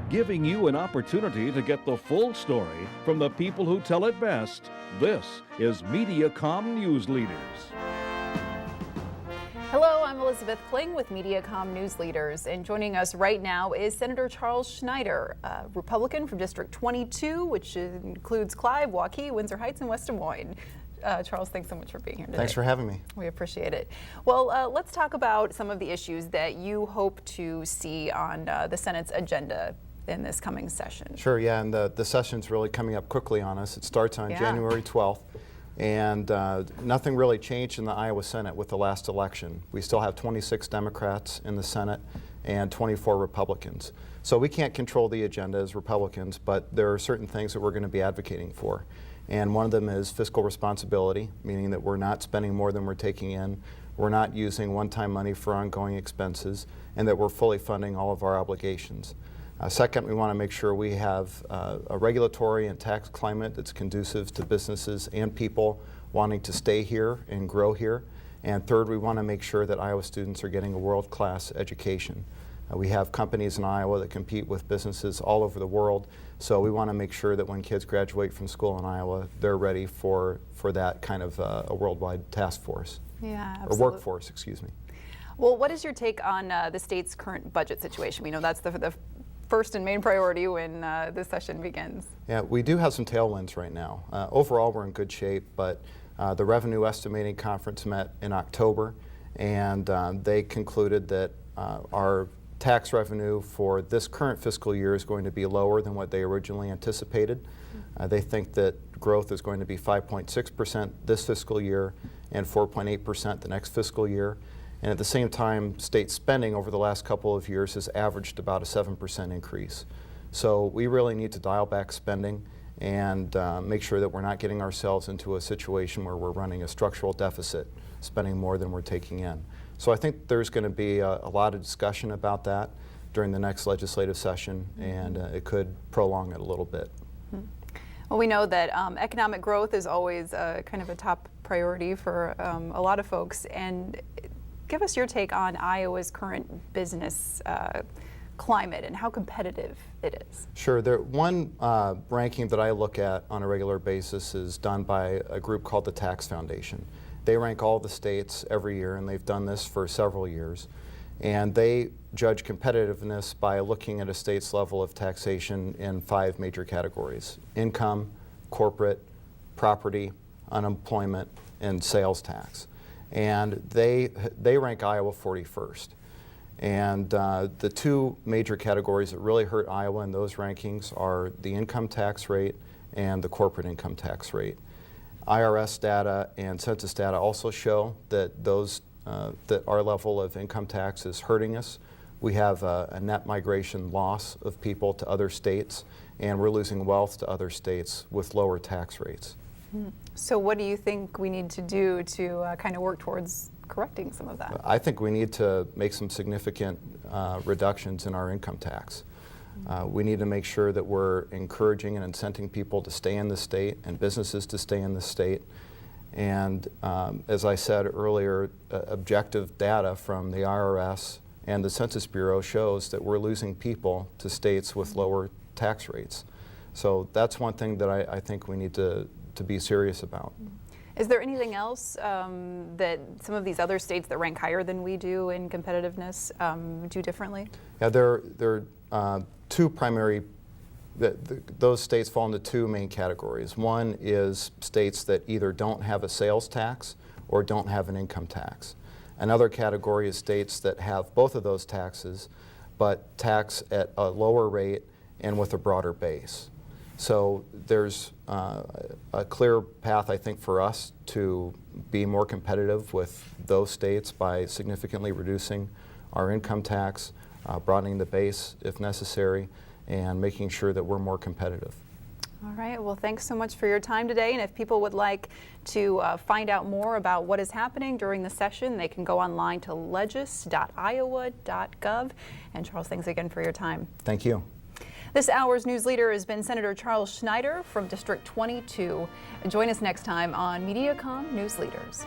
giving you an opportunity to get the full story from the people who tell it best. This is MediaCom Newsleaders. Hello, I'm Elizabeth Kling with MediaCom Newsleaders, and joining us right now is Senator Charles Schneider, a Republican from District 22, which includes Clive, Waukee, Windsor Heights, and West Des Moines. Charles, thanks so much for being here today. Thanks for having me. We appreciate it. Well, let's talk about some of the issues that you hope to see on the Senate's agenda in this coming session. Sure, yeah, and the session's really coming up quickly on us. It starts on January 12th, and nothing really changed in the Iowa Senate with the last election. We still have 26 Democrats in the Senate and 24 Republicans. So we can't control the agenda as Republicans, but there are certain things that we're going to be advocating for. And one of them is fiscal responsibility, meaning that we're not spending more than we're taking in, we're not using one-time money for ongoing expenses, and that we're fully funding all of our obligations. Second, we want to make sure we have a regulatory and tax climate that's conducive to businesses and people wanting to stay here and grow here. And third, we want to make sure that Iowa students are getting a world-class education. We have companies in Iowa that compete with businesses all over the world, so we want to make sure that when kids graduate from school in Iowa, they're ready for that kind of a worldwide task force. Yeah, or workforce, excuse me. Well, what is your take on the state's current budget situation? We know that's the first and main priority when this session begins. Yeah, we do have some tailwinds right now. Overall, we're in good shape, but the Revenue Estimating Conference met in October, and they concluded that our tax revenue for this current fiscal year is going to be lower than what they originally anticipated. They think that growth is going to be 5.6% this fiscal year and 4.8% the next fiscal year. And at the same time, state spending over the last couple of years has averaged about a 7% increase. So we really need to dial back spending and make sure that we're not getting ourselves into a situation where we're running a structural deficit, spending more than we're taking in. So I think there's going to be a lot of discussion about that during the next legislative session, and it could prolong it a little bit. Well, we know that economic growth is always kind of a top priority for a lot of folks, and give us your take on Iowa's current business climate and how competitive it is. Sure. One ranking that I look at on a regular basis is done by a group called the Tax Foundation. They rank all the states every year, and they've done this for several years. And they judge competitiveness by looking at a state's level of taxation in 5 major categories: income, corporate, property, unemployment, and sales tax. And they rank Iowa 41st. And the 2 major categories that really hurt Iowa in those rankings are the income tax rate and the corporate income tax rate. IRS data and census data also show that that our level of income tax is hurting us. We have a net migration loss of people to other states, and we're losing wealth to other states with lower tax rates. So what do you think we need to do to kind of work towards correcting some of that? I think we need to make some significant reductions in our income tax. We need to make sure that we're encouraging and incenting people to stay in the state and businesses to stay in the state. And as I said earlier, objective data from the IRS and the Census Bureau shows that we're losing people to states with lower tax rates. So that's one thing that I think we need to be serious about. Is there anything else that some of these other states that rank higher than we do in competitiveness do differently? Yeah, there are 2 primary, those states fall into 2 main categories. One is states that either don't have a sales tax or don't have an income tax. Another category is states that have both of those taxes, but tax at a lower rate and with a broader base. So there's a clear path, I think, for us to be more competitive with those states by significantly reducing our income tax, broadening the base if necessary, and making sure that we're more competitive. All right, well, thanks so much for your time today. And if people would like to find out more about what is happening during the session, they can go online to legis.iowa.gov. And Charles, thanks again for your time. Thank you. This hour's news leader has been Senator Charles Schneider from District 22. Join us next time on MediaCom Newsleaders.